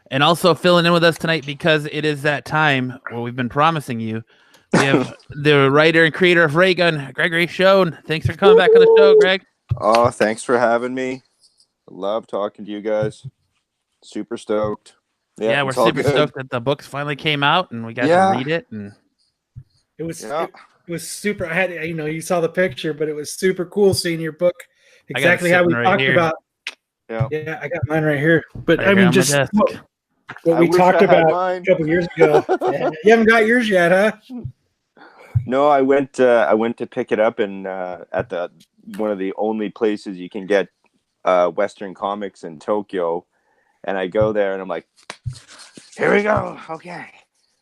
And also filling in with us tonight because it is that time where we've been promising you. We have the writer and creator of RayGun, Gregory Schoen. Thanks for coming back on the show, Greg. Oh, thanks for having me. I love talking to you guys. Super stoked. Yeah, we're super stoked that the books finally came out and we got to read it. And it was super. I had, you saw the picture, but it was super cool seeing your book exactly how we talked about. Yeah, I got mine right here. But I mean, just what we talked about a couple years ago. You haven't got yours yet, huh? No, I went to pick it up and at one of the only places you can get Western comics in Tokyo, and I go there and I'm like, here we go, okay,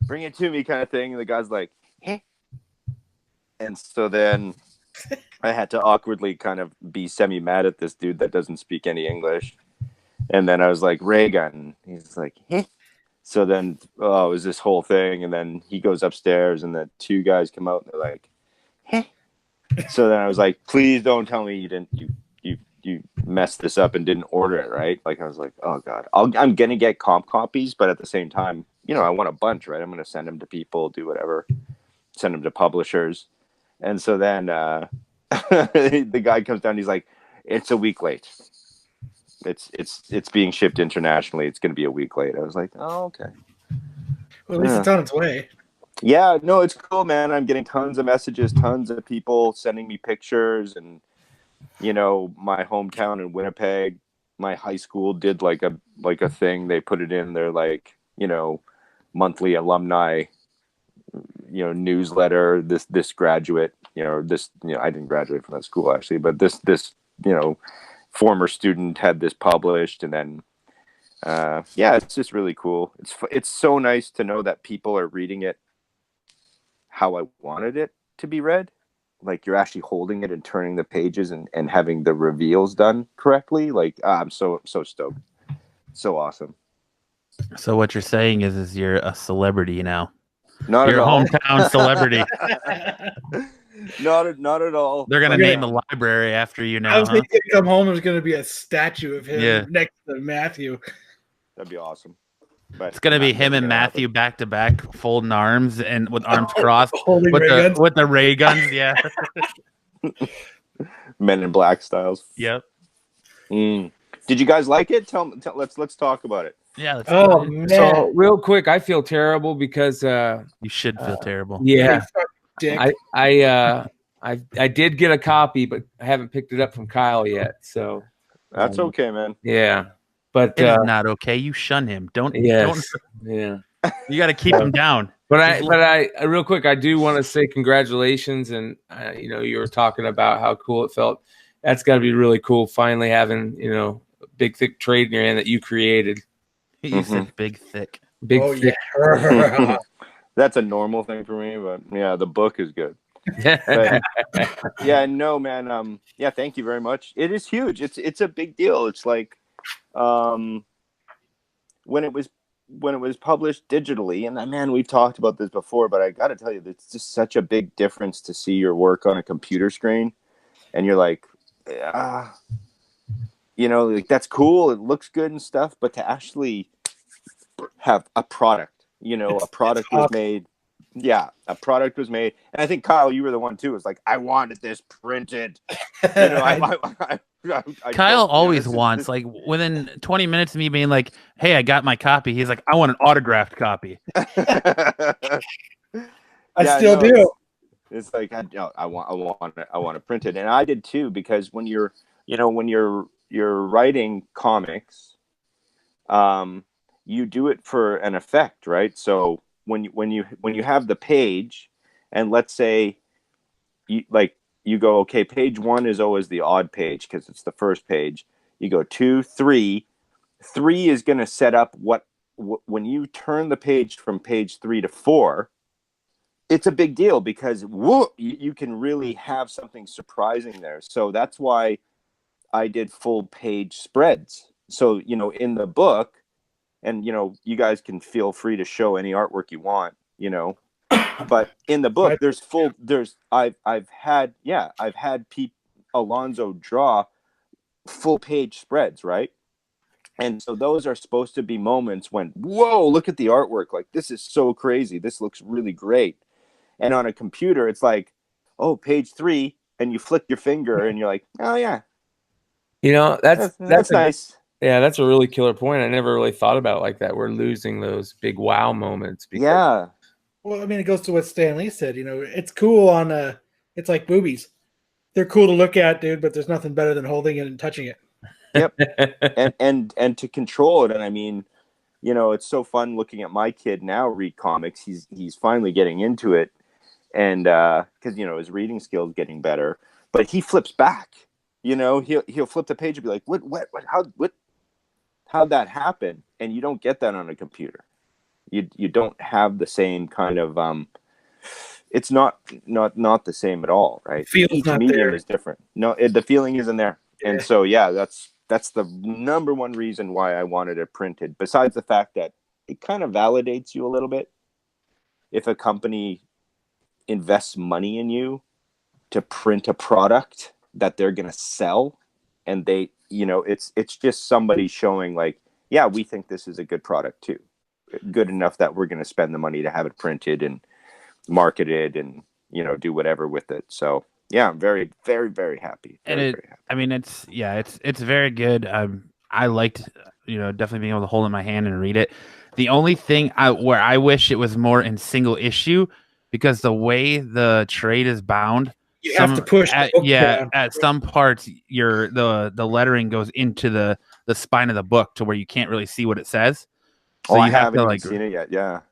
bring it to me, kind of thing. And the guy's like, hey, and so then I had to awkwardly kind of be semi mad at this dude that doesn't speak any English, and then I was like, RayGun. He's like, hey. So then, it was this whole thing, and then he goes upstairs, and the two guys come out, and they're like, "Hey." So then I was like, "Please don't tell me you messed this up and didn't order it, right?" Like I was like, "Oh God, I'm gonna get comp copies, but at the same time, I want a bunch, right? I'm gonna send them to people, do whatever, send them to publishers." And so then the guy comes down, he's like, "It's a week late. It's being shipped internationally. It's going to be a week late." I was like, "Oh, okay." Well, at least it's on its way. Yeah, no, it's cool, man. I'm getting tons of messages, tons of people sending me pictures, and my hometown in Winnipeg, my high school did like a thing. They put it in their monthly alumni newsletter. This graduate, I didn't graduate from that school actually, but this former student had this published, and then it's just really cool. It's so nice to know that people are reading it how I wanted it to be read. Like you're actually holding it and turning the pages and having the reveals done correctly. Like I'm so stoked. So awesome. So what you're saying is you're a celebrity now. Not you're at a all. Hometown celebrity. Not at all. They're gonna name the library after you now. I was thinking, come home, there's gonna be a statue of him next to Matthew. That'd be awesome. But it's gonna be him and Matthew back to back, folding arms and with arms crossed, with the ray guns. Yeah. Men in Black styles. Yep. Did you guys like it? Let's talk about it. Yeah. Man. So real quick, I feel terrible because you should feel terrible. Yeah. I did get a copy, but I haven't picked it up from Kyle yet. So that's okay, man. Yeah, but it's not okay. You shun him. Don't. Yeah. You got to keep him down. But I real quick, I do want to say congratulations, and you were talking about how cool it felt. That's got to be really cool. Finally having a big thick trade in your hand that you created. You said big thick. Big thick. Yeah. That's a normal thing for me, but yeah, the book is good. But, yeah, no, man. Thank you very much. It is huge. It's a big deal. It's like when it was published digitally, and man, we've talked about this before, but I got to tell you, it's just such a big difference to see your work on a computer screen, and you're like, like that's cool. It looks good and stuff, but to actually have a product. A product was made. Yeah, a product was made, and I think Kyle, you were the one too. It was like, I wanted this printed. Kyle always wants like within 20 minutes of me being like, "Hey, I got my copy." He's like, "I want an autographed copy." I still do. It's like I want to print it, and I did too, because when you're writing comics, you do it for an effect, right? So when you have the page, and let's say you go, okay, page 1 is always the odd page because it's the first page. You go 2, 3. 3 is going to set up when you turn the page from page 3 to 4. It's a big deal because you can really have something surprising there. So that's why I did full page spreads. So in the book. And, you guys can feel free to show any artwork you want, but in the book, I've had Alonzo draw full page spreads, right? And so those are supposed to be moments when, whoa, look at the artwork. Like, this is so crazy. This looks really great. And on a computer, it's like, oh, page 3, and you flick your finger and you're like, oh yeah. You know, that's nice. Yeah, that's a really killer point. I never really thought about it like that. We're losing those big wow moments. Yeah. Well, I mean, it goes to what Stan Lee said. You know, it's cool on it's like boobies. They're cool to look at, dude, but there's nothing better than holding it and touching it. Yep. and to control it. And I mean, you know, it's so fun looking at my kid now read comics. He's finally getting into it, and because you know his reading skills getting better. But he flips back. You know, he'll flip the page and be like, what, how'd that happen? And you don't get that on a computer. You don't have the same kind of it's not the same at all, right? Each medium is different. No, the feeling isn't there. Yeah. And so yeah, that's the number one reason why I wanted it printed, besides the fact that it kind of validates you a little bit. If a company invests money in you to print a product that they're going to sell, and they, you know, it's just somebody showing like, yeah, we think this is a good product too. Good enough that we're going to spend the money to have it printed and marketed and, you know, do whatever with it. So yeah, I'm very, very, very happy. Very happy. I mean, it's very good. I liked, you know, definitely being able to hold it in my hand and read it. The only thing where I wish it was more in single issue, because the way the trade is bound, you have to push down. At some parts the lettering goes into the spine of the book to where you can't really see what it says. So I haven't even seen it yet.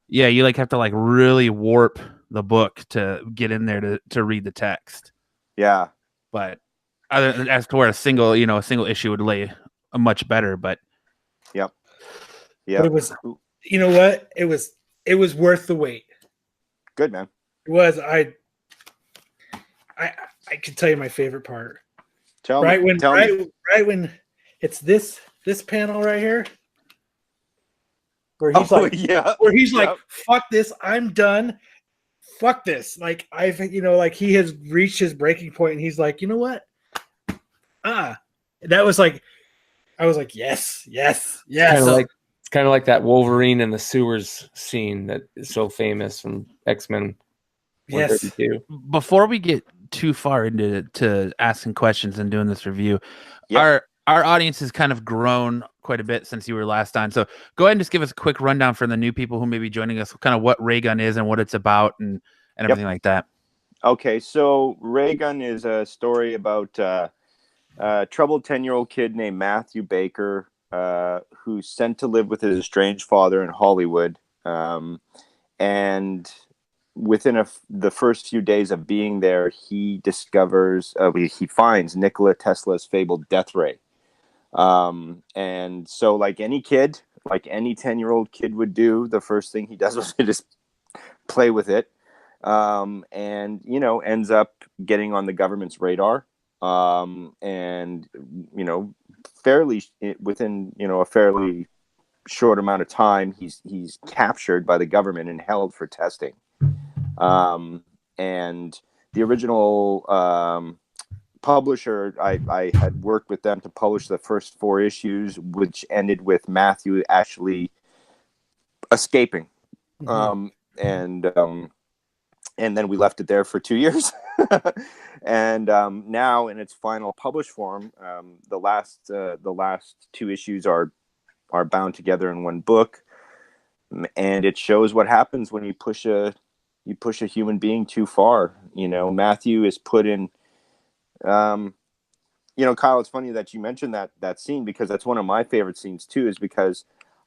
Yeah, you like have to like really warp the book to get in there to read the text. Yeah. But as to where a single issue would lay a much better, but Yep. But it was, you know what? It was worth the wait. Good, man. It was. I can tell you my favorite part. Tell me. Right when it's this panel right here, where he's like, fuck this, I'm done. Fuck this. Like like he has reached his breaking point, and he's like, you know what? That was like, I was like, yes. It's kind of like that Wolverine in the sewers scene that is so famous from X-Men. Yes. Before we get too far into asking questions and doing this review, our audience has kind of grown quite a bit since you were last on. So go ahead and just give us a quick rundown for the new people who may be joining us, kind of what RayGun is and what it's about and everything like that. Okay, so RayGun is a story about a troubled 10-year-old kid named Matthew Baker, who's sent to live with his estranged father in Hollywood. And within the first few days of being there, he discovers, he finds Nikola Tesla's fabled death ray. And so like any 10-year-old kid would do, the first thing he does was to just play with it. And, you know, ends up getting on the government's radar. And, you know, within, you know, a fairly short amount of time, he's captured by the government and held for testing. And the original publisher, I had worked with them to publish the first 4 issues, which ended with Matthew actually escaping. Mm-hmm. And then we left it there for 2 years. And now in its final published form, the last 2 issues are bound together in one book, and it shows what happens when you push a human being too far. You know, Matthew is put in. You know, Kyle, it's funny that you mentioned that scene, because that's one of my favorite scenes too. Is because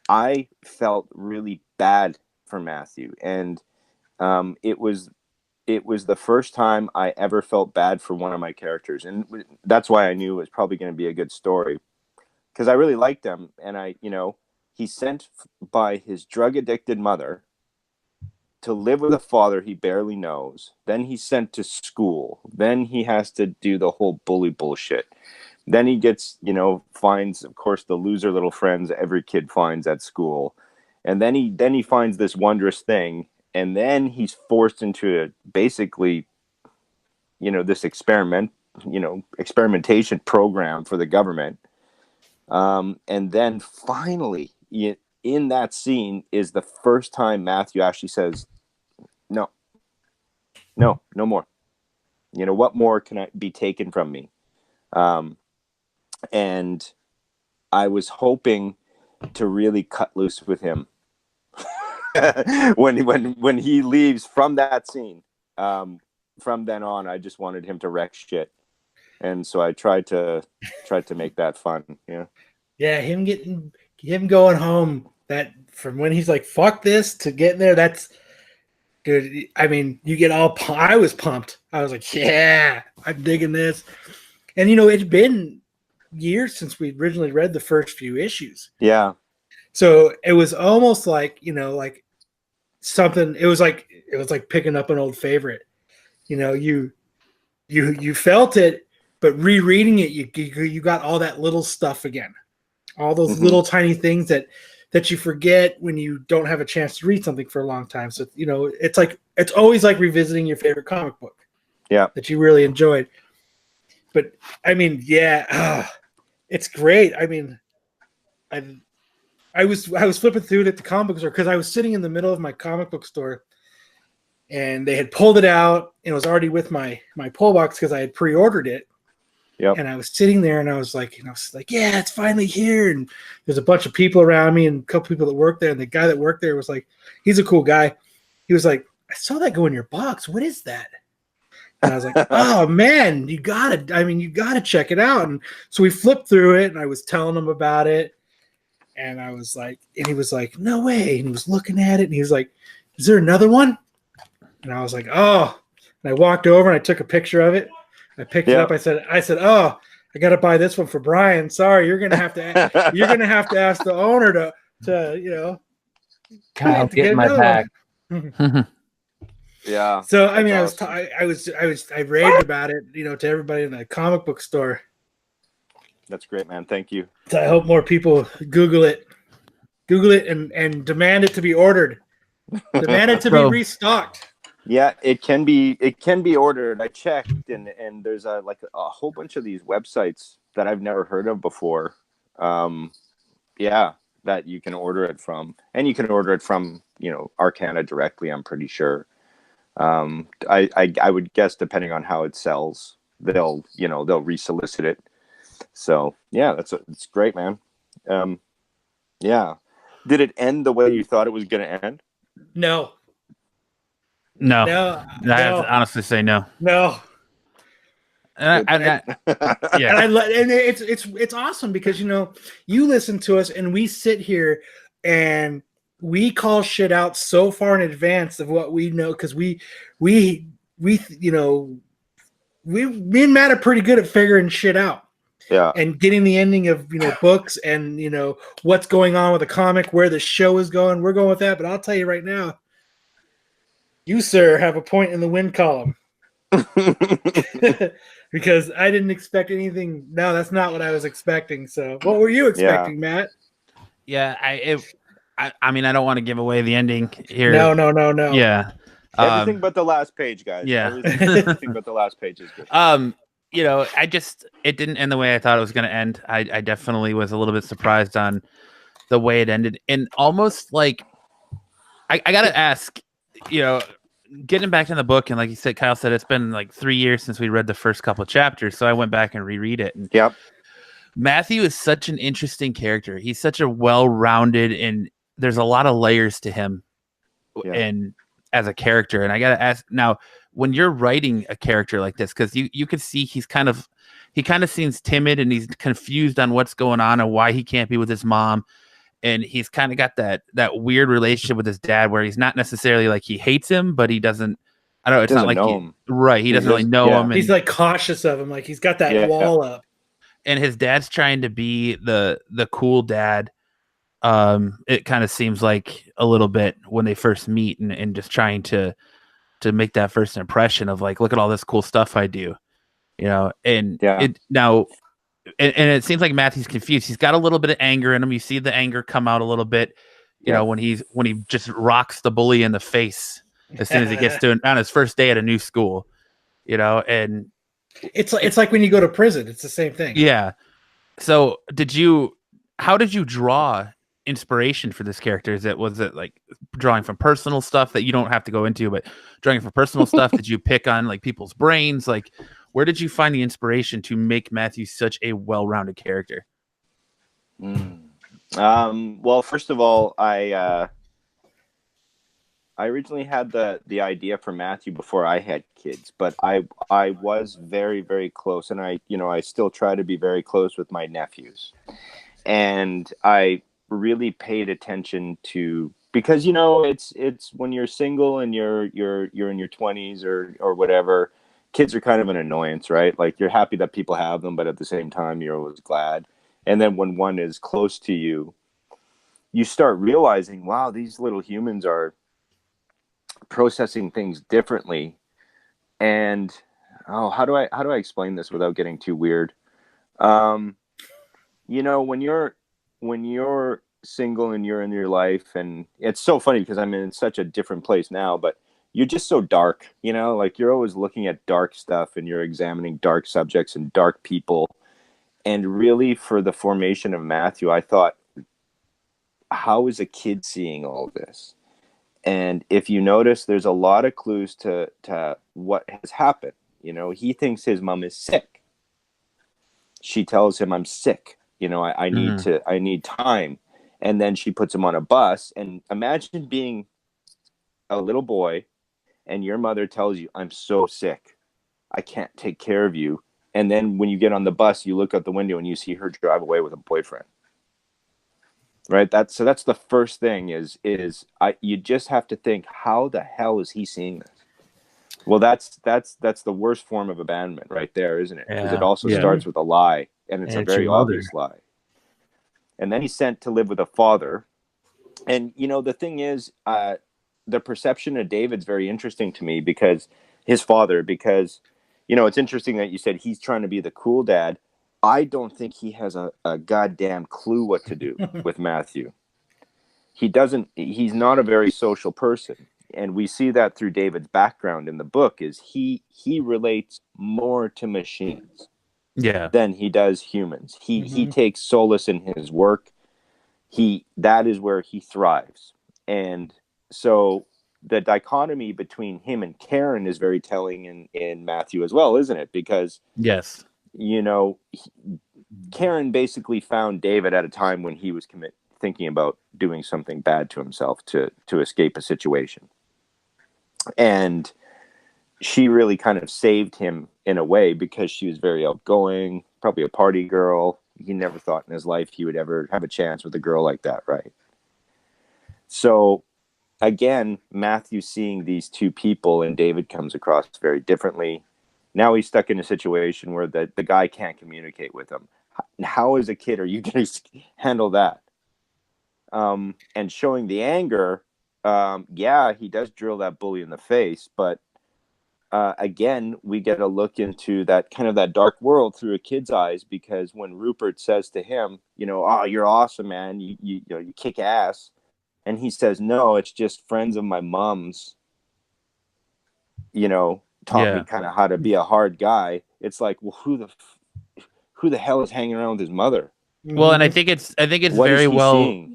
I felt really bad for Matthew, and it was the first time I ever felt bad for one of my characters, and that's why I knew it was probably going to be a good story, because I really liked him. And he's sent by his drug-addicted mother to live with a father he barely knows. Then he's sent to school. Then he has to do the whole bully bullshit. Then he gets, finds, of course, the loser little friends every kid finds at school. And then he finds this wondrous thing. And then he's forced into basically, this experimentation program for the government. And then finally, in that scene is the first time Matthew actually says, no more. What more can be taken from me? And I was hoping to really cut loose with him when he leaves from that scene. From then on, I just wanted him to wreck shit, and so I tried to make that fun. Yeah, him going home, that from when he's like fuck this to getting there, that's dude. I mean, you get all I was pumped. I was like, yeah, I'm digging this. And it's been years since we originally read the first few issues. Yeah. So it was almost like, like something, it was like picking up an old favorite. You felt it, but rereading it, you got all that little stuff again. All those little tiny things that you forget when you don't have a chance to read something for a long time. So, it's always like revisiting your favorite comic book. Yeah. That you really enjoyed. But I mean, yeah, it's great. I mean, I was flipping through it at the comic book store because I was sitting in the middle of my comic book store, and they had pulled it out, and it was already with my pull box because I had pre-ordered it. Yep. And I was sitting there, and I was like, yeah, it's finally here. And there's a bunch of people around me, and a couple people that work there. And the guy that worked there was like, he's a cool guy. He was like, I saw that go in your box. What is that? And I was like, oh man, you gotta check it out. And so we flipped through it, and I was telling him about it. And I was like, and he was like, no way. And he was looking at it, and he was like, is there another one? And I was like, oh. And I walked over, and I took a picture of it. I picked it up. I said, oh, I got to buy this one for Brian. Sorry, you're gonna have to ask the owner to Kyle, get in my bag. Yeah. So I mean, awesome. I raved about it, to everybody in the comic book store. That's great, man. Thank you. So I hope more people Google it and demand it to be ordered. Demand it to be restocked. Yeah, it can be ordered. I checked, and there's a whole bunch of these websites that I've never heard of before. That you can order it from, and you can order it from Arcana directly. I'm pretty sure. I would guess depending on how it sells, they'll resolicit it. So yeah, it's great, man. Yeah. Did it end the way you thought it was going to end? No. I have to honestly say no. No. Yeah. And it's awesome because you listen to us and we sit here and we call shit out so far in advance of what we know because me and Matt are pretty good at figuring shit out. Yeah. And getting the ending of books and what's going on with the comic, where the show is going. We're going with that, but I'll tell you right now, you, sir, have a point in the win column. Because I didn't expect anything. No, that's not what I was expecting. So what were you expecting, Matt? Yeah, I mean, I don't want to give away the ending here. No. Yeah. Everything but the last page, guys. Yeah. Everything but the last page is good. It didn't end the way I thought it was going to end. I definitely was a little bit surprised on the way it ended. And almost like, I got to ask, getting back in the book, and like you said, Kyle said, it's been like 3 years since we read the first couple of chapters. So I went back and reread it. And yep. Matthew is such an interesting character. He's such a well-rounded, and there's a lot of layers to him and as a character. And I got to ask now, when you're writing a character like this, because you can see he kind of seems timid and he's confused on what's going on and why he can't be with his mom. And he's kind of got that weird relationship with his dad where he's not necessarily like he hates him, but he doesn't. I don't know. It's not like he doesn't really know him. And he's like cautious of him. Like he's got that wall up. And his dad's trying to be the cool dad. It kind of seems like a little bit when they first meet and just trying to make that first impression of like, look at all this cool stuff I do, and it seems like Matthew's confused. He's got a little bit of anger in him. You see the anger come out a little bit, when he just rocks the bully in the face as soon as he gets to on his first day at a new school, and it's like when you go to prison, it's the same thing. Yeah. So how did you draw inspiration for this character? Was it like drawing from personal stuff that you don't have to go into, but drawing from personal stuff? Did you pick on like people's brains? Like, where did you find the inspiration to make Matthew such a well-rounded character? Well, first of all, I originally had the idea for Matthew before I had kids, but I was very, very close, and I still try to be very close with my nephews. And I really paid attention to, because it's when you're single and you're in your 20s or whatever, kids are kind of an annoyance, right? Like, you're happy that people have them, but at the same time you're always glad. And then when one is close to you, you start realizing, wow, these little humans are processing things differently. And how do I explain this without getting too weird? When you're single and you're in your life, and it's so funny because I'm in such a different place now, but you're just so dark, like you're always looking at dark stuff and you're examining dark subjects and dark people. And really, for the formation of Matthew, I thought, how is a kid seeing all this? And if you notice, there's a lot of clues to what has happened. He thinks his mom is sick. She tells him, I'm sick. I need time. And then she puts him on a bus. And imagine being a little boy and your mother tells you, I'm so sick, I can't take care of you. And then when you get on the bus, you look out the window and you see her drive away with a boyfriend. Right. That's the first thing is you just have to think, how the hell is he seeing this? Well, that's the worst form of abandonment right there, isn't it? Because it also starts with a lie, and it's a very obvious lie. And then he's sent to live with a father. And, the thing is, the perception of David's very interesting to me, because his father, it's interesting that you said he's trying to be the cool dad. I don't think he has a goddamn clue what to do with Matthew. He's not a very social person. And we see that through David's background in the book, is he relates more to machines than he does humans. He takes solace in his work. That is where he thrives. And so the dichotomy between him and Karen is very telling in Matthew as well, isn't it? Because yes, Karen basically found David at a time when he was thinking about doing something bad to himself to escape a situation. And she really kind of saved him in a way, because she was very outgoing, probably a party girl. He never thought in his life he would ever have a chance with a girl like that, right? So again, Matthew seeing these two people, and David comes across very differently. Now he's stuck in a situation where the guy can't communicate with him. How, as a kid, are you going to handle that? And showing the anger, he does drill that bully in the face, but again, we get a look into that kind of that dark world through a kid's eyes, because when Rupert says to him, oh, you're awesome, man, you kick ass, and he says, no, it's just friends of my mom's, taught me kind of how to be a hard guy. It's like, well, who the hell is hanging around with his mother? Well, and I think it's very well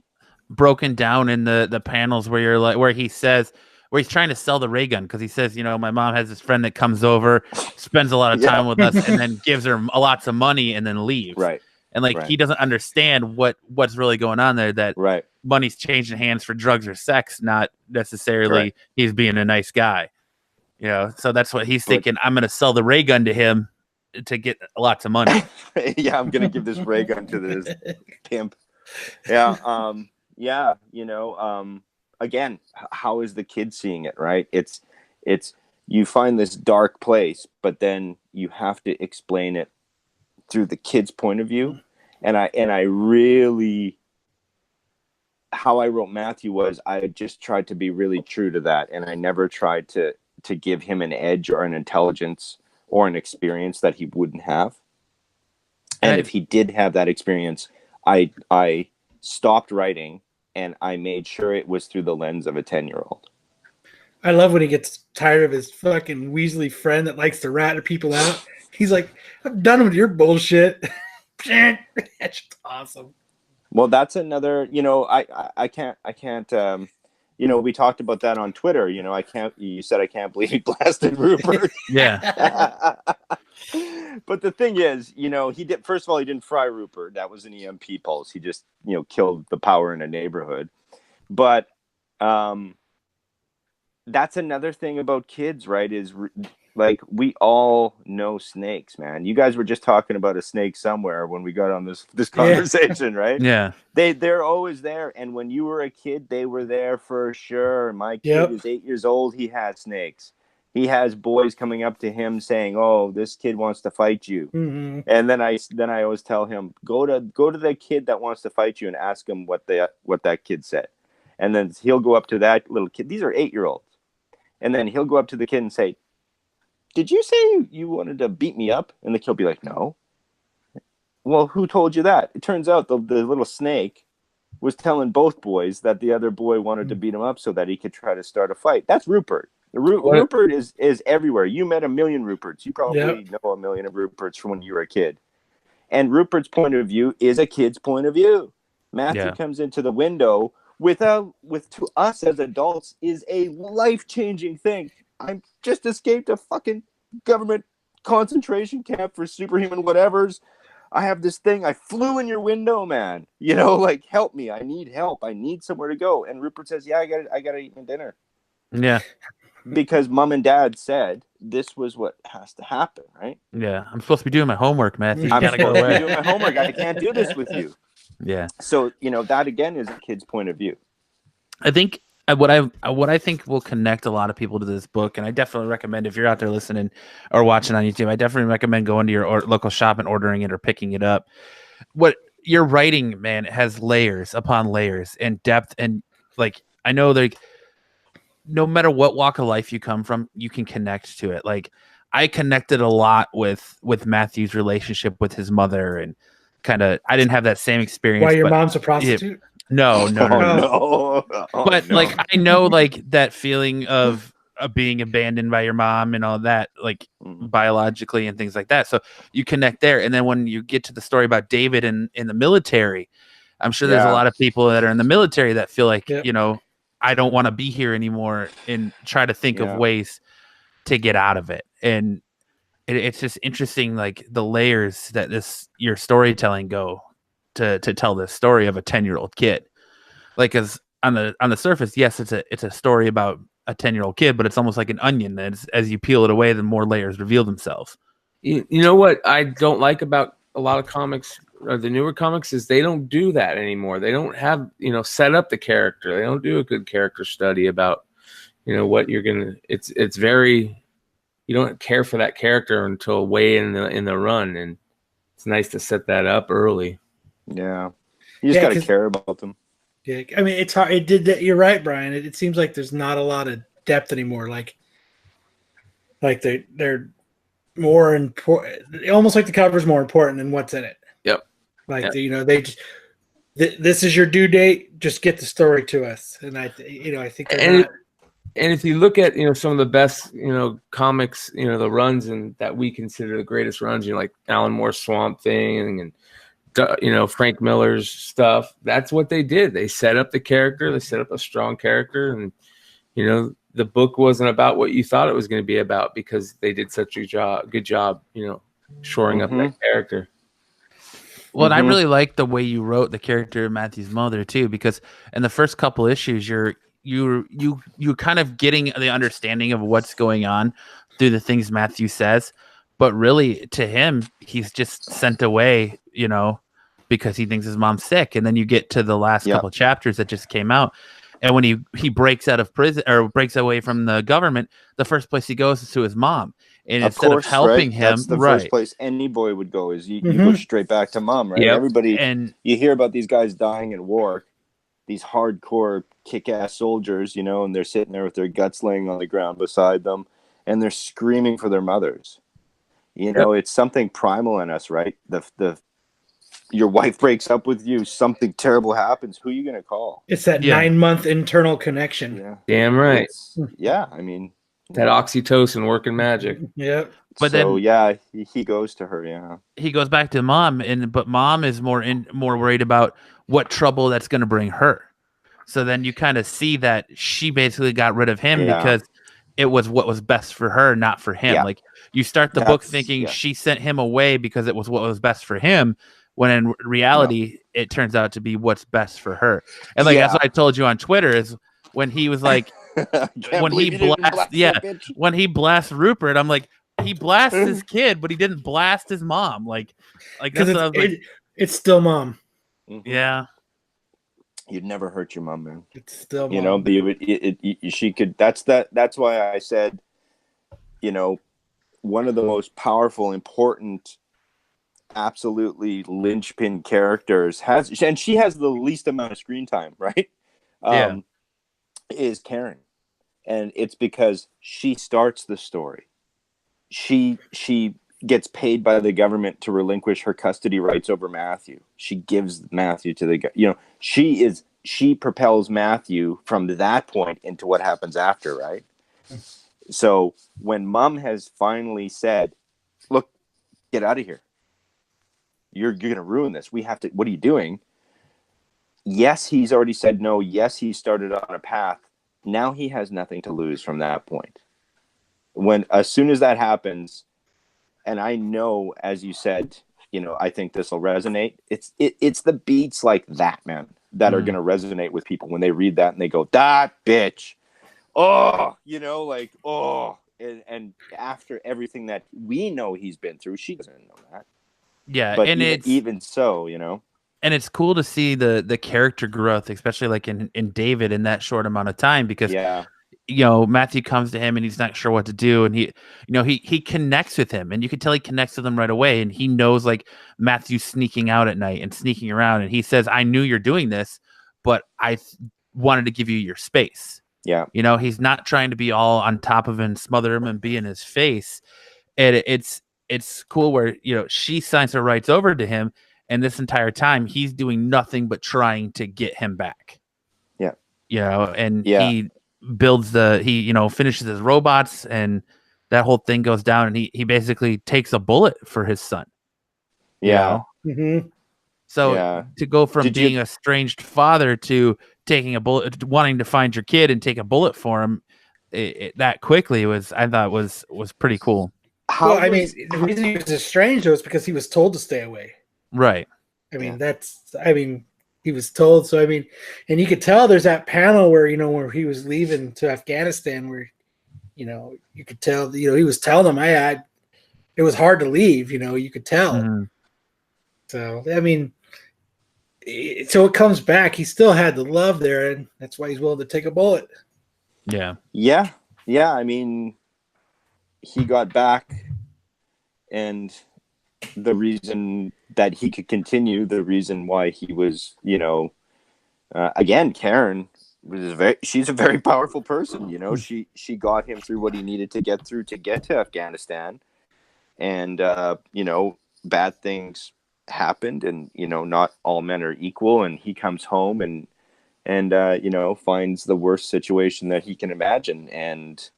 broken down in the panels where you're like, where he's trying to sell the RayGun, because he says, my mom has this friend that comes over, spends a lot of time with us, and then gives her lots of money and then leaves. Right. And he doesn't understand what's really going on there, that money's changing hands for drugs or sex, not necessarily he's being a nice guy. So that's what he's thinking. I'm going to sell the RayGun to him to get lots of money. I'm going to give this RayGun to this pimp. Again, how is the kid seeing it, right? It's you find this dark place, but then you have to explain it through the kid's point of view. And I really, how I wrote Matthew was, I just tried to be really true to that, and I never tried to give him an edge or an intelligence or an experience that he wouldn't have. And if he did have that experience, I stopped writing and I made sure it was through the lens of a 10-year-old. I love when he gets tired of his fucking Weasley friend that likes to rat people out. He's like, I'm done with your bullshit. That's awesome. Well, that's another, I can't, we talked about that on Twitter. You said I can't believe he blasted Rupert. Yeah. But the thing is, first of all, he didn't fry Rupert. That was an EMP pulse. He just, killed the power in a neighborhood. But that's another thing about kids, right? Is like, we all know snakes, man. You guys were just talking about a snake somewhere when we got on this conversation, right? Yeah. They're always there. And when you were a kid, they were there for sure. My kid is 8 years old. He has snakes. He has boys coming up to him saying, "Oh, this kid wants to fight you." Mm-hmm. And then I always tell him, go to the kid that wants to fight you and ask him what that kid said. And then he'll go up to that little kid. These are 8-year-olds. And then he'll go up to the kid and say, "Did you say you wanted to beat me up?" And the kid will be like, "No." "Well, who told you that?" It turns out the little snake was telling both boys that the other boy wanted to beat him up so that he could try to start a fight. That's Rupert. Rupert is everywhere. You met a million Ruperts. You probably know a million of Ruperts from when you were a kid. And Rupert's point of view is a kid's point of view. Matthew comes into the window with to us as adults is a life-changing thing. I'm just escaped a fucking government concentration camp for superhuman whatevers. I have this thing. I flew in your window, man. Like, help me. I need help. I need somewhere to go. And Rupert says, "Yeah, I got to eat my dinner." Yeah. Because mom and dad said this was what has to happen, right? Yeah. I'm supposed to be doing my homework, Matthew. I'm supposed to be doing my homework. I can't do this with you. Yeah. So, that again is a kid's point of view. I think what I think will connect a lot of people to this book, and I definitely recommend, if you're out there listening or watching on YouTube, I definitely recommend going to your local shop and ordering it or picking it up. What you're writing, man, has layers upon layers and depth, and like, I know that no matter what walk of life you come from, you can connect to it. Like, I connected a lot with Matthew's relationship with his mother, and kind of, I didn't have that same experience. Why your mom's a prostitute? No. But no. like, I know, like, that feeling of being abandoned by your mom and all that, like, biologically and things like that. So you connect there. And then when you get to the story about David in the military, I'm sure there's a lot of people that are in the military that feel like, I don't want to be here anymore, and try to think of ways to get out of it. And it's just interesting, like, the layers that your storytelling go to tell this story of a 10-year-old kid. Like, as on the surface, yes, it's a story about a 10-year-old kid, but it's almost like an onion. As you peel it away, the more layers reveal themselves. You know what I don't like about a lot of comics, or the newer comics, is they don't do that anymore. They don't have, set up the character. They don't do a good character study about, what you're gonna. It's very, you don't care for that character until way in the run, and it's nice to set that up early. Yeah, you just got to care about them. Yeah, I mean, it's hard. It did that. You're right, Brian. It seems like there's not a lot of depth anymore. Like they're more important. Almost like the cover's more important than what's in it. Yep. Like they just this is your due date. Just get the story to us, and I think they're not. And if you look at some of the best comics, the runs and that we consider the greatest runs, like Alan Moore's Swamp Thing and Frank Miller's stuff, that's what they did. They set up the character, they set up a strong character, and the book wasn't about what you thought it was going to be about, because they did such a good job shoring up that character. Well, and I really like the way you wrote the character of Matthew's mother too, because in the first couple issues you're kind of getting the understanding of what's going on through the things Matthew says, but really, to him, he's just sent away, because he thinks his mom's sick. And then you get to the last couple of chapters that just came out, and when he breaks out of prison or breaks away from the government, the first place he goes is to his mom. And instead of helping him, that's the first place any boy would go, is you go straight back to mom, right? Yep. Everybody, and you hear about these guys dying in war, these hardcore kick-ass soldiers, and they're sitting there with their guts laying on the ground beside them, and they're screaming for their mothers. It's something primal in us, right? Your wife breaks up with you, something terrible happens. Who are you going to call? It's that 9-month internal connection. Yeah. Damn right. I mean, That oxytocin working magic. Yep. But so, then yeah, he goes to her. Yeah. He goes back to mom, but mom is more worried about what trouble that's going to bring her. So then you kind of see that she basically got rid of him because it was what was best for her, not for him. Yeah. Like you start the book thinking she sent him away because it was what was best for him, when in reality it turns out to be what's best for her. And like that's what I told you on Twitter is when he was like when he blasts Rupert, I'm like, he blasts his kid, but he didn't blast his mom. Like that's what I was like. It's still mom. Yeah. You'd never hurt your mom, man. It's still mom. You know, but she could. That's why I said, you know, one of the most powerful, important, absolutely linchpin characters and she has the least amount of screen time, right? Is Karen, and it's because she starts the story. She gets paid by the government to relinquish her custody rights over Matthew. She gives Matthew to the she propels Matthew from that point into what happens after, right? So when mom has finally said, look, get out of here. You're going to ruin this. We have to, what are you doing? Yes, he's already said no. Yes, he started on a path. Now he has nothing to lose from that point. As soon as that happens, and I know, as you said, you know, I think this will resonate. It's the beats like that, man, that are going to resonate with people when they read that and they go, that bitch. Oh, you know, like, oh, and after everything that we know he's been through, she doesn't know that. Yeah. But and even so, you know, and it's cool to see the character growth, especially like in David in that short amount of time, because you know, Matthew comes to him and he's not sure what to do. And he connects with him, and you can tell he connects with him right away. And he knows like Matthew's sneaking out at night and sneaking around. And he says, I knew you're doing this, but I wanted to give you your space. Yeah. You know, he's not trying to be all on top of him and smother him and be in his face. And it's cool where, you know, she signs her rights over to him. And this entire time he's doing nothing but trying to get him back. Yeah. You know, and he builds finishes his robots, and that whole thing goes down, and he basically takes a bullet for his son. Yeah. So to go from being a estranged father to taking a bullet, wanting to find your kid and take a bullet for him that quickly was pretty cool. The reason he was estranged was because he was told to stay away. Right. He was told. So, and you could tell there's that panel where, you know, where he was leaving to Afghanistan where, you know, you could tell, you know, he was telling them, it was hard to leave, you know, you could tell. Mm-hmm. So, so it comes back. He still had the love there, and that's why he's willing to take a bullet. Yeah. Yeah. Yeah. I mean, he got back, and the reason that he could continue, the reason why he was, you know, again, Karen she's a very powerful person. You know, she got him through what he needed to get through to get to Afghanistan, and you know, bad things happened, and you know, not all men are equal, and he comes home and you know, finds the worst situation that he can imagine, and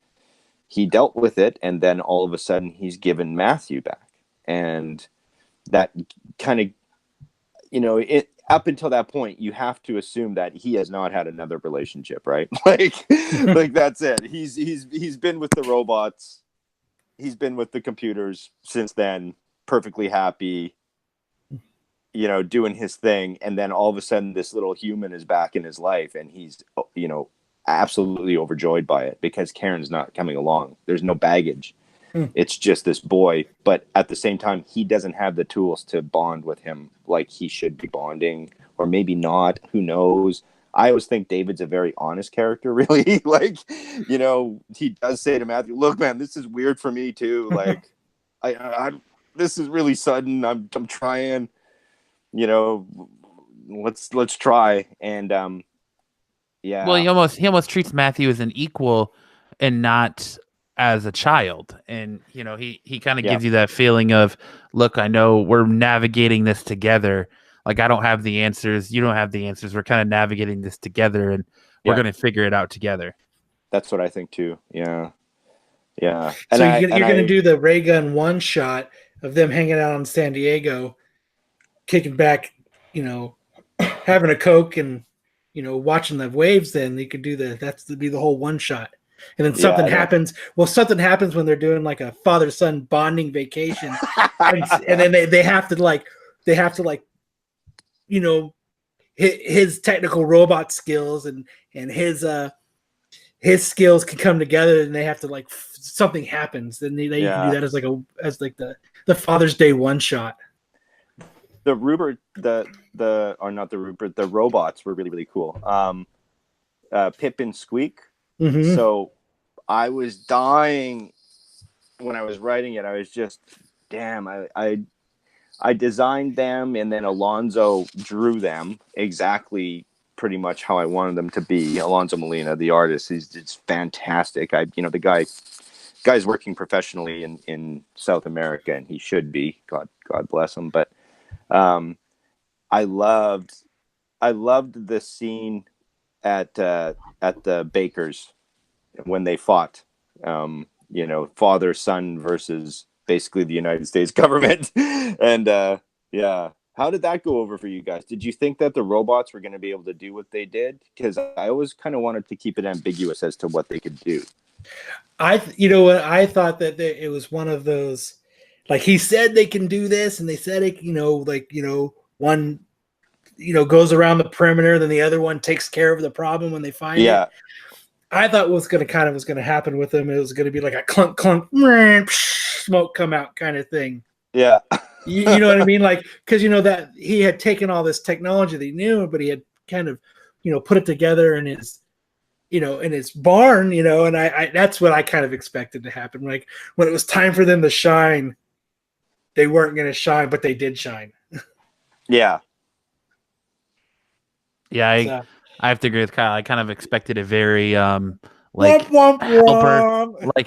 he dealt with it, and then all of a sudden he's given Matthew back. And that kind of, you know, up until that point, you have to assume that he has not had another relationship, right? like that's it. He's been with the robots. He's been with the computers since then, perfectly happy, you know, doing his thing. And then all of a sudden this little human is back in his life, and he's, you know, absolutely overjoyed by it because Karen's not coming along. There's no baggage. It's just this boy, but at the same time, he doesn't have the tools to bond with him like he should be bonding, or maybe not. Who knows? I always think David's a very honest character, really. Like, you know, he does say to Matthew, "Look, man, this is weird for me too. Like, I this is really sudden. I'm trying. You know, let's try." And yeah. Well, he almost treats Matthew as an equal and not as a child. And you know, he kind of gives you that feeling of, look, I know we're navigating this together. Like, I don't have the answers, you don't have the answers, we're kind of navigating this together, and we're going to figure it out together. That's what I think too. Yeah. Yeah. So you're going to do the RayGun one shot of them hanging out in San Diego, kicking back, having a Coke and, watching the waves. Then you could do be the whole one shot. And then something happens. Well, something happens when they're doing like a father-son bonding vacation. and then they have to his technical robot skills and his skills can come together, and they have to something happens. Then they can do that as the Father's Day one shot. The Rupert, not the Rupert, the robots were really, really cool. Pip and Squeak. Mm-hmm. So I was dying when I was writing it. I was just, damn, I designed them, and then Alonzo drew them exactly pretty much how I wanted them to be. Alonzo Molina, the artist, it's fantastic. The guy's working professionally in South America, and he should be. God bless him. But I loved the scene at the Bakers when they fought. Father son versus basically the United States government. And how did that go over for you guys? Did you think that the robots were going to be able to do what they did? Because I always kind of wanted to keep it ambiguous as to what they could do. I thought that it was one of those, like, he said they can do this, and they said it, one goes around the perimeter, then the other one takes care of the problem when they find it. I thought was going to happen with them. It was going to be like a clunk, clunk, smoke come out kind of thing. Yeah. You know what I mean? Like, because, that he had taken all this technology that he knew, but he had kind of, put it together in his, in his barn, and I that's what I kind of expected to happen. Like, when it was time for them to shine, they weren't going to shine, but they did shine. Yeah. Yeah. I have to agree with Kyle. I kind of expected a very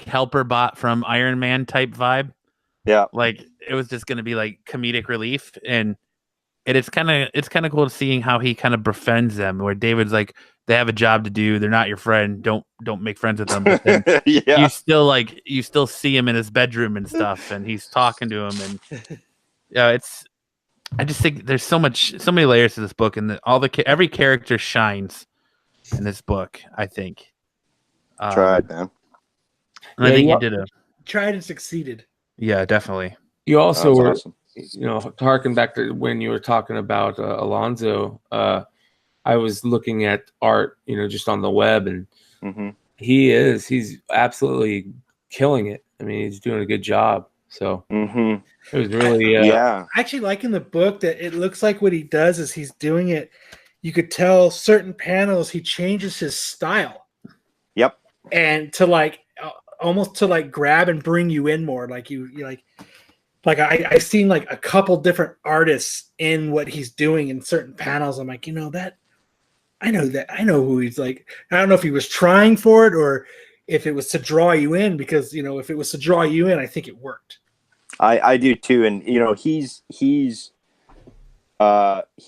helper bot from Iron Man type vibe. Yeah, like it was just going to be like comedic relief, and it's kind of cool seeing how he kind of befriends them. Where David's like, they have a job to do. They're not your friend. Don't make friends with them. But then you still see him in his bedroom and stuff, and he's talking to him, and I just think there's so many layers to this book, and every character shines in this book. I think. Tried, man. And I think you did tried and succeeded. Yeah, definitely. You also were, awesome. Harking back to when you were talking about Alonzo. I was looking at art, just on the web, and he's absolutely killing it. I mean, he's doing a good job. So it was really I actually like in the book that it looks like what he does is he's doing it. You could tell certain panels he changes his style. Yep. And to almost to grab and bring you in more. Like you I seen like a couple different artists in what he's doing in certain panels. I'm like, I know who he's like. I don't know if he was trying for it or if it was to draw you in, because if it was to draw you in, I think it worked. I do too, and he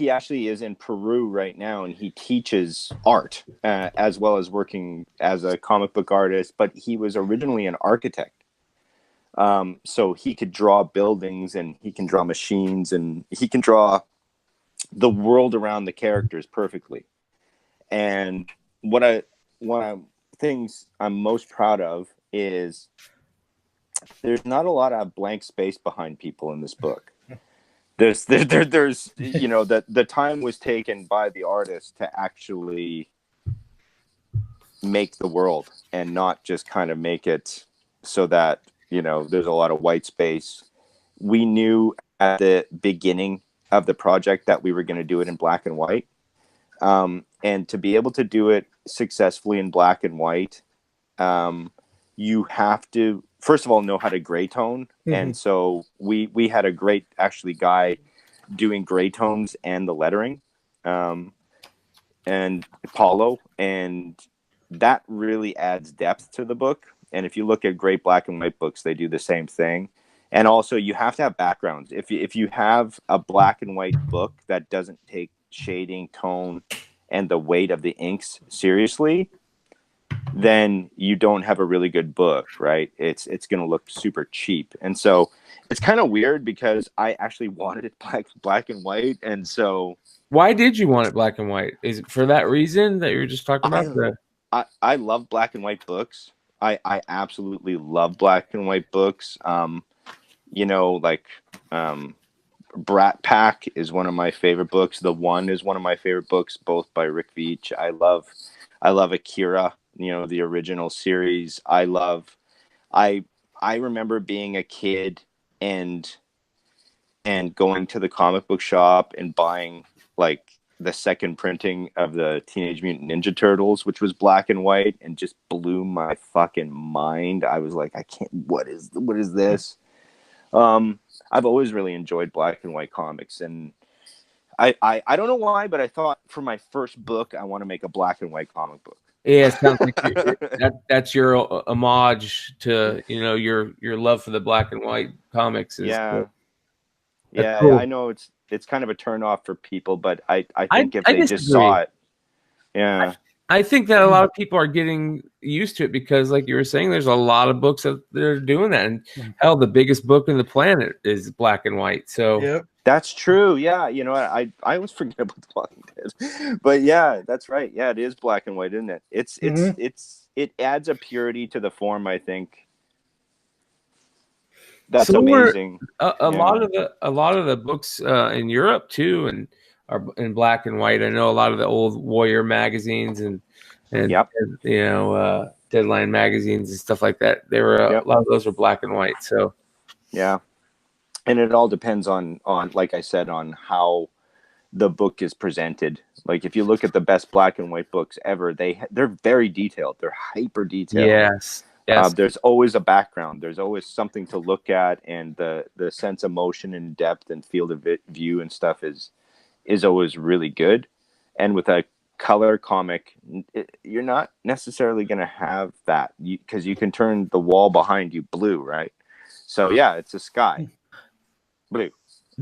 actually is in Peru right now, and he teaches art as well as working as a comic book artist. But he was originally an architect, so he could draw buildings, and he can draw machines, and he can draw the world around the characters perfectly. And one of things I'm most proud of is there's not a lot of blank space behind people in this book. There's the time was taken by the artist to actually make the world, and not just kind of make it so that there's a lot of white space. We knew at the beginning of the project that we were going to do it in black and white, and to be able to do it successfully in black and white, you have to first of all know how to gray tone. And so we had a great guy doing gray tones and the lettering, and Paulo, and that really adds depth to the book. And if you look at great black and white books, they do the same thing. And also you have to have backgrounds. If you have a black and white book that doesn't take shading, tone, and the weight of the inks seriously, then you don't have a really good book, right? It's going to look super cheap. And so it's kind of weird because I actually wanted it black and white. And so why did you want it black and white? Is it for that reason that you were just talking about? I love black and white books. I absolutely love black and white books. You know, like Brat Pack is one of my favorite books. The One is one of my favorite books, both by Rick Veitch. I love Akira, you know, the original series. I remember being a kid and going to the comic book shop and buying like the second printing of the Teenage Mutant Ninja Turtles, which was black and white, and just blew my fucking mind. I was like, I can't, what is this? I've always really enjoyed black and white comics, and I don't know why, but I thought for my first book, I want to make a black and white comic book. Yeah, it sounds like that's your homage to, you know, your love for the black and white comics. Yeah, cool. I know it's kind of a turn off for people, but I think if they just saw it, yeah. I think that a lot of people are getting used to it because, like you were saying, there's a lot of books that they're doing that, and hell, the biggest book in the planet is black and white. So yep. That's true. Yeah, you know, I always forget about The Walking Dead, but yeah, that's right. Yeah, it is black and white, isn't it? It adds a purity to the form, I think. That's amazing. A lot of the books in Europe too, and are in black and white. I know a lot of the old Warrior magazines and yep. you know, Deadline magazines and stuff like that. They were a lot of those were black and white. So yeah, and it all depends on like I said, on how the book is presented. Like if you look at the best black and white books ever, they're very detailed. They're hyper detailed. Yes. There's always a background. There's always something to look at, and the sense of motion and depth and field of view and stuff is always really good. And with a color comic, you're not necessarily going to have that because you can turn the wall behind you blue, right? So yeah, it's a sky blue,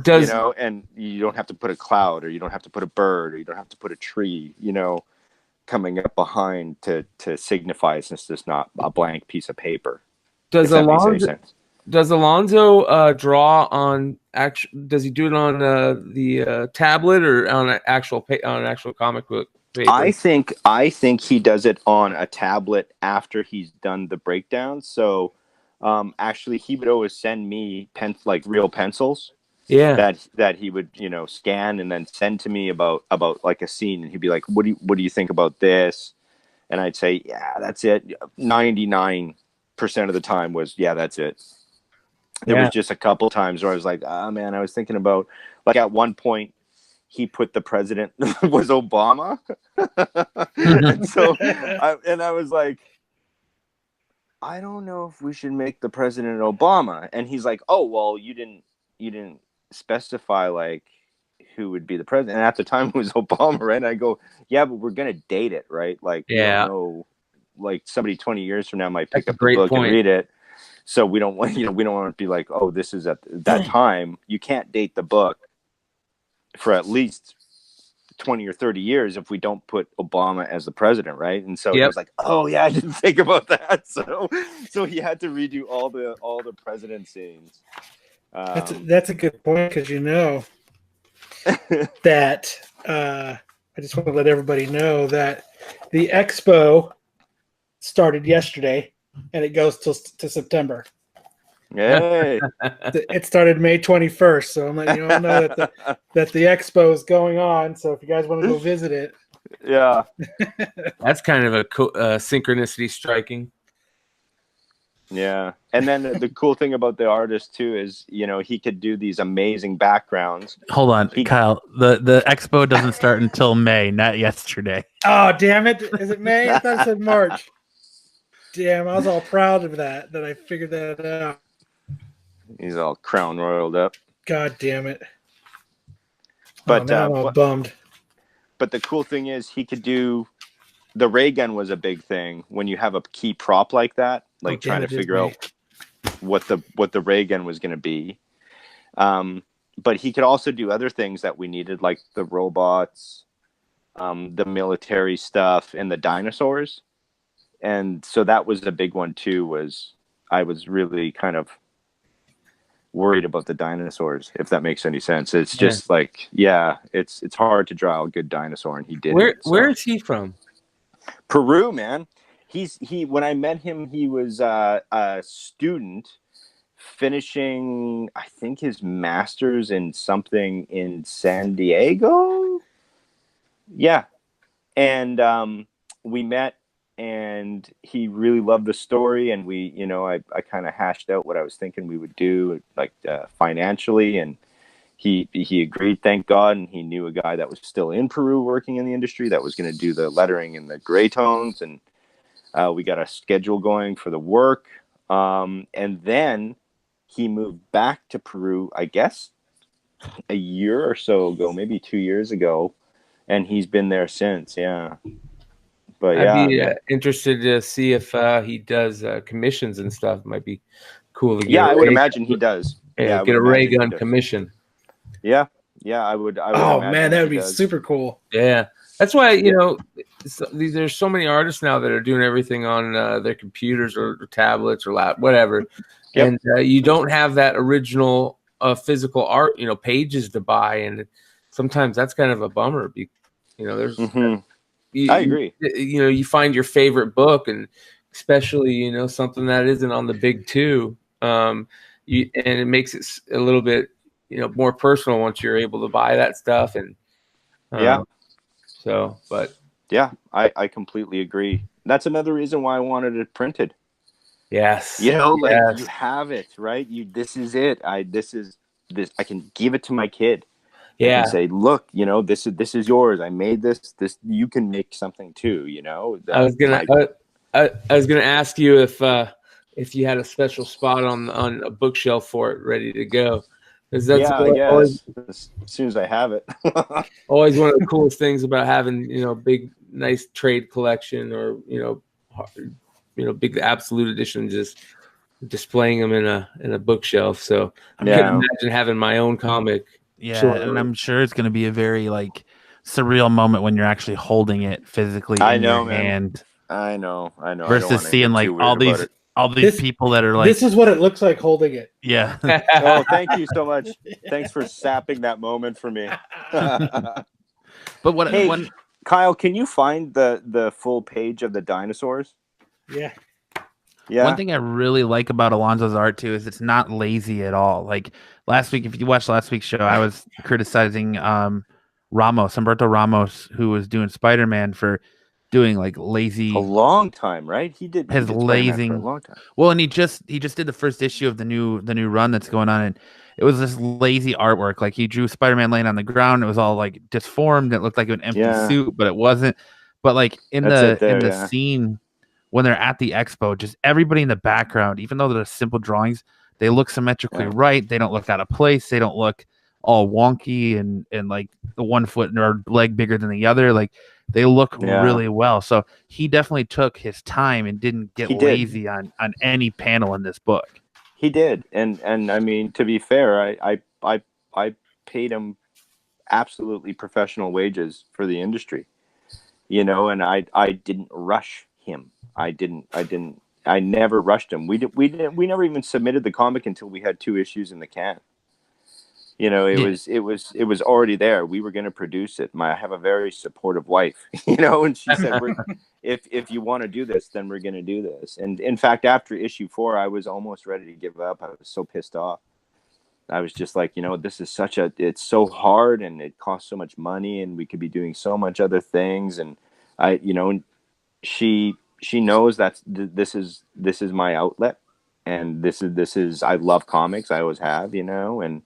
you know, and you don't have to put a cloud, or you don't have to put a bird, or you don't have to put a tree, you know, coming up behind to signify, since it's not a blank piece of paper. Does Alonzo draw on does he do it on the tablet or on an actual comic book paper? I think he does it on a tablet after he's done the breakdown. So actually he would always send me like real pencils. Yeah. That he would, you know, scan and then send to me about like a scene, and he'd be like, what do you think about this? And I'd say, yeah, that's it. 99% of the time was, yeah, that's it. There was just a couple times where I was like, man, I was thinking about, like at one point he put the president was Obama. And so I was like, I don't know if we should make the president Obama. And he's like, oh, well, you didn't specify like who would be the president. And at the time it was Obama, right? And I go, yeah, but we're gonna date it, right? Like, yeah, like somebody 20 years from now might pick up the book and read it. So we don't want, we don't want to be like, oh, this is at that time. You can't date the book for at least 20 or 30 years if we don't put Obama as the president, right? And so he was like, oh yeah, I didn't think about that. So he had to redo all the president scenes. That's a good point, because you know that I just want to let everybody know that the expo started yesterday and it goes to September. Yay! It started May 21st, so I'm letting you all know that the expo is going on. So if you guys want to go visit it, yeah, that's kind of a synchronicity striking. Yeah, and then the cool thing about the artist too is, you know, he could do these amazing backgrounds. Hold on, Kyle. The expo doesn't start until May, not yesterday. Oh, damn it! Is it May? I thought it said March. Damn, I was all proud of that I figured that out. He's all crown royaled up. God damn it! But now I'm all bummed. But the cool thing is, he could do. The RayGun was a big thing when you have a key prop like that, like trying to figure out what the RayGun was going to be. But he could also do other things that we needed, like the robots, the military stuff, and the dinosaurs. And so that was a big one too, was I was really kind of worried about the dinosaurs, if that makes any sense. It's just like, it's hard to draw a good dinosaur, and he did. Where is he from? Peru, man. When I met him, he was a student finishing, I think, his master's in something in San Diego. Yeah. And we met, and he really loved the story, and we, I kind of hashed out what I was thinking we would do, like financially, and he agreed, thank God, and he knew a guy that was still in Peru working in the industry that was going to do the lettering in the gray tones, and we got a schedule going for the work, and then he moved back to Peru, I guess, a year or so ago, maybe 2 years ago, and he's been there since. Yeah. But I'd be interested to see if he does commissions and stuff. Might be cool to get. Yeah, I would imagine he does. Yeah, get a RayGun commission. Yeah, I would. Oh man, that would be super cool. Yeah, that's why there's so many artists now that are doing everything on their computers or tablets or whatever, and you don't have that original physical art, pages to buy, and sometimes that's kind of a bummer. There's. I agree. You find your favorite book, and especially something that isn't on the big two, and it makes it a little bit more personal once you're able to buy that stuff. And I completely agree. That's another reason why I wanted it printed. Yes, you have it, right? This is it. I can give it to my kid. Yeah. And say, look, this is yours. I made this. You can make something too. I was gonna ask you if you had a special spot on a bookshelf for it, ready to go. Because that's as soon as I have it. Always one of the coolest things about having big, nice trade collection, or big absolute edition, just displaying them in a bookshelf. So I can imagine having my own comic. Yeah, and I'm sure it's going to be a very surreal moment when you're actually holding it physically in your hand. I know. Versus seeing all these people that are this is what it looks like holding it. Yeah. Oh, thank you so much. Thanks for sapping that moment for me. But Kyle, can you find the full page of the dinosaurs? Yeah. Yeah. One thing I really like about Alonzo's art too is it's not lazy at all. Like last week, if you watched last week's show, I was criticizing Humberto Ramos, who was doing Spider-Man, for doing lazy. A long time, right? He did lazy for a long time. Well, and he just did the first issue of the new run that's going on, and it was this lazy artwork. Like he drew Spider-Man laying on the ground. It was all disformed. It looked like an empty suit, but it wasn't. But in the scene, when they're at the expo, just everybody in the background, even though they're simple drawings, they look symmetrically right. They don't look out of place. They don't look all wonky and the one foot or leg bigger than the other. They look really well. So he definitely took his time and didn't get lazy on any panel in this book. He did. And I mean, to be fair, I paid him absolutely professional wages for the industry, and I didn't rush him. I never rushed him. We never even submitted the comic until we had 2 issues in the can. It was already there. We were going to produce it. I have a very supportive wife, and she said, if you want to do this, then we're going to do this. And in fact, after issue 4, I was almost ready to give up. I was so pissed off. I was just like, this is it's so hard, and it costs so much money, and we could be doing so much other things. And she knows that this is my outlet, and this is I love comics. I always have, and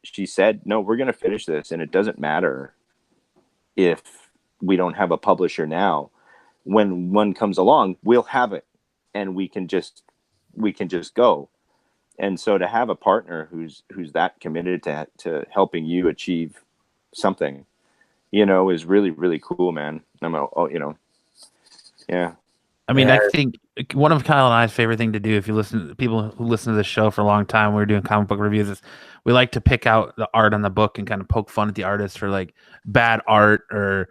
she said, no, we're going to finish this, and it doesn't matter if we don't have a publisher now. When one comes along, we'll have it, and we can just go. And so to have a partner who's that committed to helping you achieve something, is really, really cool, man. Yeah. I mean, I think one of Kyle and I's favorite thing to do, if you listen to people who listen to the show for a long time, we're doing comic book reviews, is we like to pick out the art on the book and kind of poke fun at the artist for bad art or,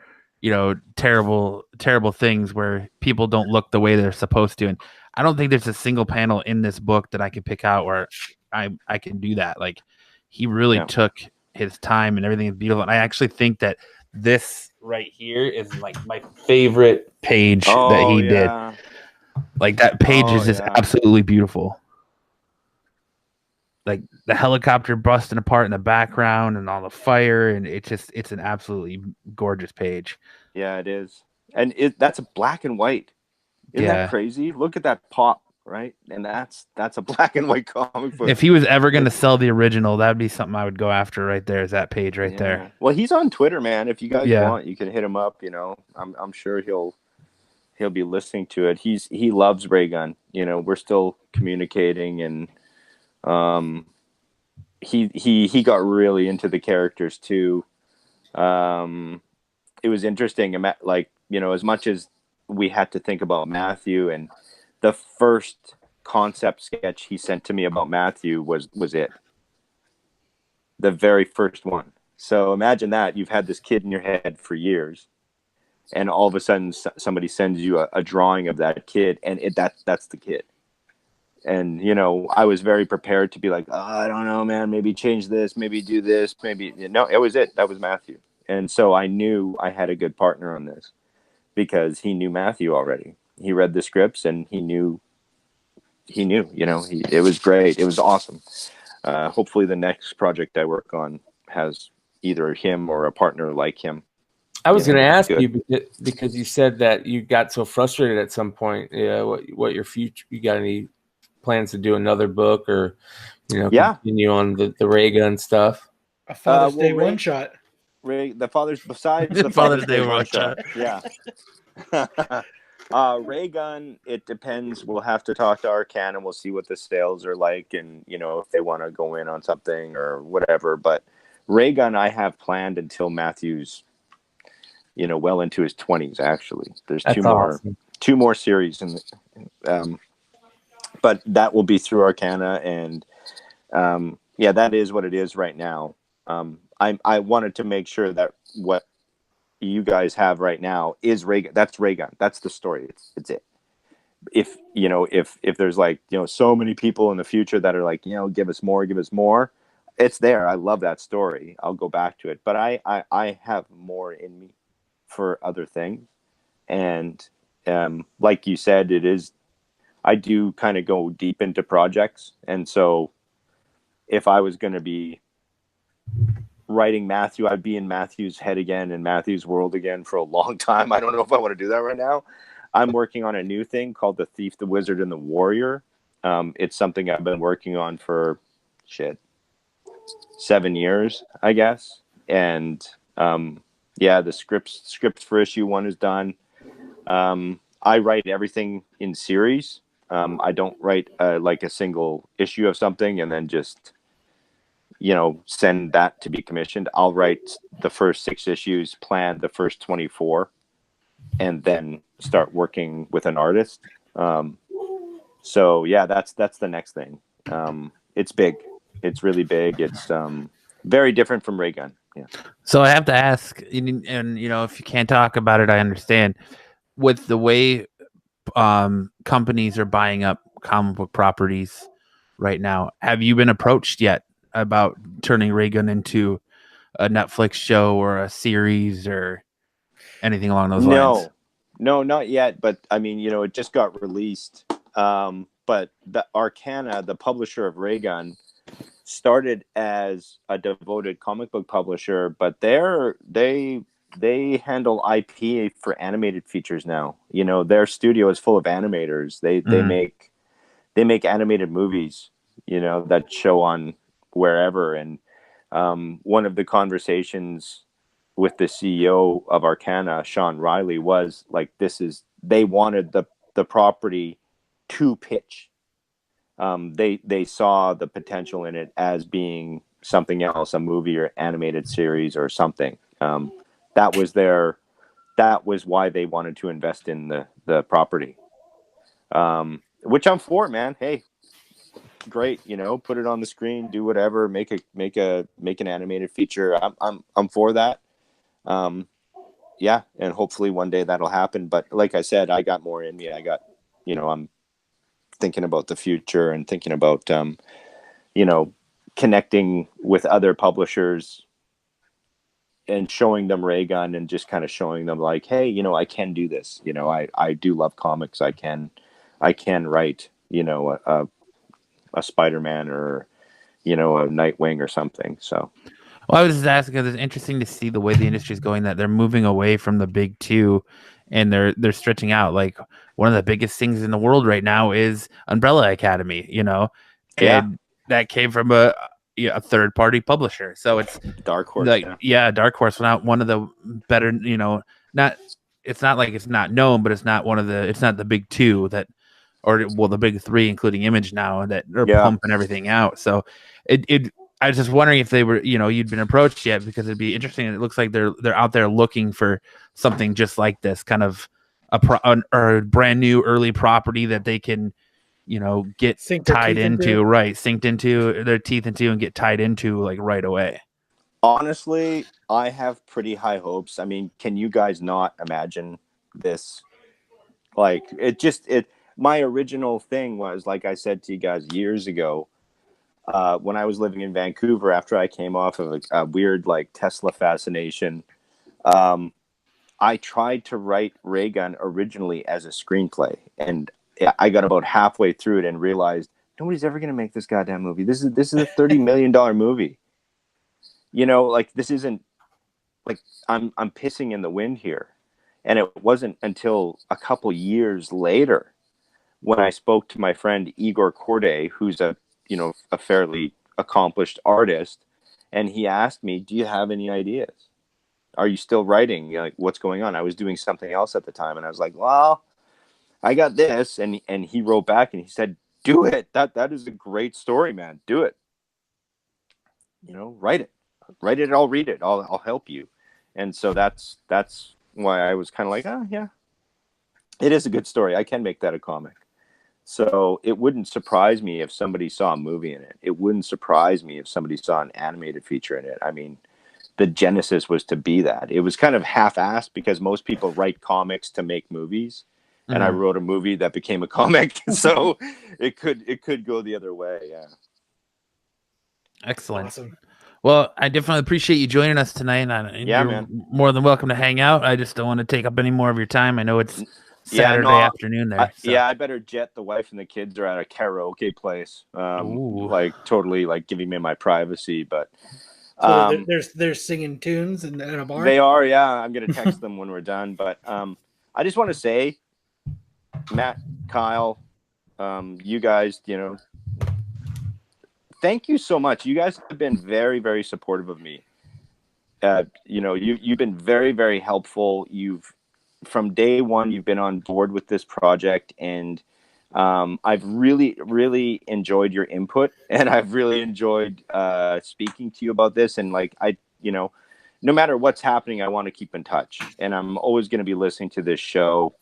terrible terrible things where people don't look the way they're supposed to. And I don't think there's a single panel in this book that I could pick out where I can do that. Like, he really took his time and everything is beautiful. And I actually think that this right here is like my favorite page that he did. Like, that page is just absolutely beautiful. Like, the helicopter busting apart in the background and all the fire, and it's an absolutely gorgeous page. Yeah, it is. And that's a black and white. Isn't that crazy? Look at that pop, right? And that's a black and white comic book. If he was ever going to sell the original, that would be something I would go after right there, is that page right there. Well, he's on Twitter, man. If you guys want, you can hit him up, you know. I'm sure he'll be listening to it. He loves RayGun. You know, we're still communicating, and he got really into the characters too. It was interesting, like, you know, as much as we had to think about Matthew, and the first concept sketch he sent to me about Matthew was it. The very first one. So imagine that. You've had this kid in your head for years, and all of a sudden somebody sends you a drawing of that kid, and that's the kid. And, you know, I was very prepared to be like, oh, I don't know, man, maybe change this, maybe do this, maybe. No, it was it. That was Matthew. And so I knew I had a good partner on this because he knew Matthew already. He read the scripts and he knew, you know, it was great. It was awesome. Hopefully the next project I work on has either him or a partner like him. I was going to ask you, because you said that you got so frustrated at some point. What your future? You got any plans to do another book, or, you know, continue on the RayGun stuff? A Father's Day one shot. Besides the Father's Day one shot. Yeah. RayGun, it depends. We'll have to talk to Arcana and we'll see what the sales are like, and, you know, if they want to go in on something or whatever. But RayGun I have planned until Matthew's, you know, well into his 20s. Actually, there's two more series, and but that will be through Arcana, and that is what it is right now. I wanted to make sure that what you guys have right now is RayGun. That's RayGun. That's the story. It's it. If, you know, if there's, like, you know, so many people in the future that are like, you know, give us more, it's there. I love that story. I'll go back to it. But I have more in me for other things. And like you said, I do kind of go deep into projects. And so if I was going to be writing Matthew, I'd be in Matthew's head again, in Matthew's world again for a long time. I don't know if I want to do that right now. I'm working on a new thing called The Thief, the Wizard, and the Warrior. It's something I've been working on for 7 years, I guess. And the scripts for issue 1 is done. I write everything in series. I don't write like a single issue of something and then just, you know, send that to be commissioned. I'll write the first 6 issues, plan the first 24, and then start working with an artist. So yeah, that's the next thing. It's big. It's really big. It's very different from RayGun. Yeah. So I have to ask, and you know, if you can't talk about it, I understand. With the way companies are buying up comic book properties right now, have you been approached yet about turning RayGun into a Netflix show or a series or anything along those lines? No, not yet. But I mean, you know, it just got released. But the Arcana, the publisher of RayGun, started as a devoted comic book publisher, but they handle IP for animated features now. You know, their studio is full of animators. They make animated movies, you know, that show on wherever. And one of the conversations with the CEO of Arcana, Sean Riley, was like, they wanted the property to pitch. They saw the potential in it as being something else, a movie or animated series or something. That was why they wanted to invest in the property, which I'm for, man. Hey, great, you know, put it on the screen, do whatever, make an animated feature. I'm for that. yeah, and hopefully one day that'll happen. But like I said, I got more in me. I got, I'm thinking about the future and thinking about, connecting with other publishers and showing them RayGun and just kind of showing them like, hey, I can do this. I do love comics. I can write, a Spider-Man or, a Nightwing or something. So. Well, I was just asking because it's interesting to see the way the industry is going, that they're moving away from the big two and they're stretching out. Like one of the biggest things in the world right now is Umbrella Academy, and that came from a third party publisher. So it's Dark Horse. Like, Dark Horse, not one of the better, not, it's not like it's not known, but it's not the big two that, or the big three, including Image now, that are pumping everything out. So I was just wondering if they were, you'd been approached yet, because it'd be interesting. It looks like they're out there looking for something just like this, kind of a brand new early property that they can, get tied into, right? Synced into their teeth into and get tied into like right away. Honestly, I have pretty high hopes. I mean, can you guys not imagine this? Like, my original thing was, like I said to you guys years ago, when I was living in Vancouver, after I came off of a weird like Tesla fascination, I tried to write RayGun originally as a screenplay, and I got about halfway through it and realized nobody's ever going to make this goddamn movie. This is a $30 million movie. Like, this isn't like I'm pissing in the wind here. And it wasn't until a couple years later when I spoke to my friend Igor Corday, who's a fairly accomplished artist, and he asked me, do you have any ideas? Are you still writing? Like, what's going on? I was doing something else at the time, and I was like, well, I got this. And he wrote back and he said, do it. That is a great story, man. Do it. Write it. I'll read it. I'll help you. And so that's why I was kind of like, oh yeah, it is a good story. I can make that a comic. So it wouldn't surprise me if somebody saw a movie in it. It wouldn't surprise me if somebody saw an animated feature in it. I mean, the genesis was to be that. It was kind of half-assed because most people write comics to make movies. Mm-hmm. And I wrote a movie that became a comic. So it could go the other way. Yeah. Excellent. Awesome. Well, I definitely appreciate you joining us tonight. You're man. More than welcome to hang out. I just don't want to take up any more of your time. I know it's Saturday afternoon there. I better jet. The wife and the kids are at a karaoke place, like totally like giving me my privacy. But so they're singing tunes in a bar. They are, yeah. I'm gonna text them when we're done. But I just want to say, Matt, Kyle, you guys, thank you so much. You guys have been very, very supportive of me. You've been very, very helpful. From day one, you've been on board with this project, and I've really, really enjoyed your input, and I've really enjoyed speaking to you about this. And like, no matter what's happening, I want to keep in touch, and I'm always going to be listening to this show.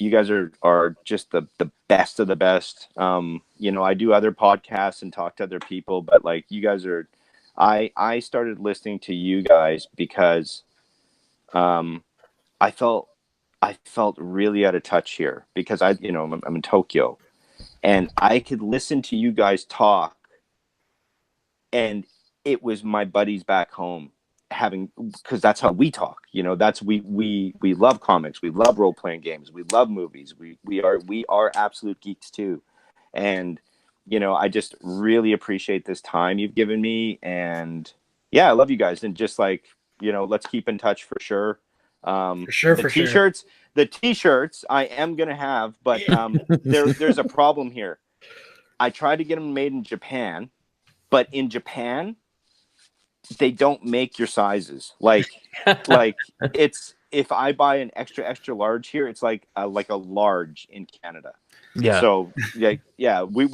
You guys are just the best of the best. I do other podcasts and talk to other people, but like, you guys are, I started listening to you guys because I felt really out of touch here because I'm in Tokyo, and I could listen to you guys talk, and it was my buddies back home because that's how we talk. That's we love comics, we love role-playing games, we love movies, we are absolute geeks too. And I just really appreciate this time you've given me, and yeah, I love you guys, and just like, let's keep in touch for sure. The t-shirts I am gonna have, but there's a problem here. I tried to get them made in Japan, but in Japan they don't make your sizes. Like it's, if I buy an extra large here, it's like a large in Canada. Yeah. So yeah, we're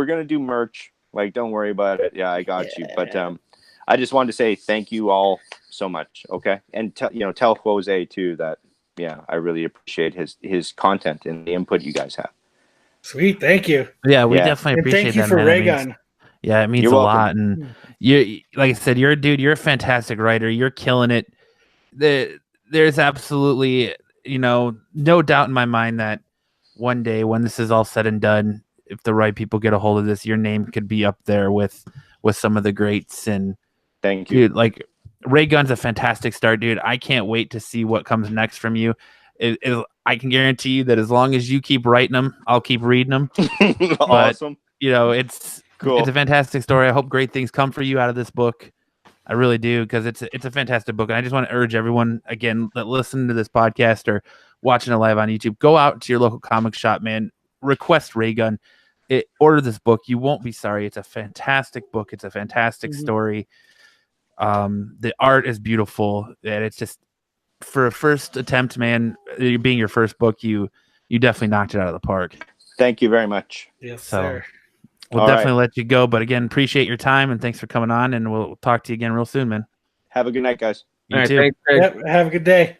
gonna do merch. Like, don't worry about it. Yeah, I got you. But I just wanted to say thank you all so much. Okay, and tell Jose too that I really appreciate his content and the input you guys have. Sweet, thank you. Yeah, we definitely appreciate that. Thank you for RayGun. Yeah, it means a lot. And you, like I said, you're a dude. You're a fantastic writer. You're killing it. there's absolutely, no doubt in my mind that one day when this is all said and done, if the right people get a hold of this, your name could be up there with some of the greats. And thank you, dude. Like, RayGun's a fantastic start, dude. I can't wait to see what comes next from you. I can guarantee you that as long as you keep writing them, I'll keep reading them. Awesome. But, it's cool. It's a fantastic story. I hope great things come for you out of this book. I really do, because it's a fantastic book. And I just want to urge everyone, again, that listen to this podcast or watching it live on YouTube, go out to your local comic shop, man. Request RayGun. Order this book. You won't be sorry. It's a fantastic book. It's a fantastic story. The art is beautiful, and it's just, for a first attempt, man, being your first book, you definitely knocked it out of the park. Thank you very much. Yes, sir. We'll definitely let you go, but again, appreciate your time and thanks for coming on, and we'll talk to you again real soon, man. Have a good night, guys. You too. Yep, have a good day.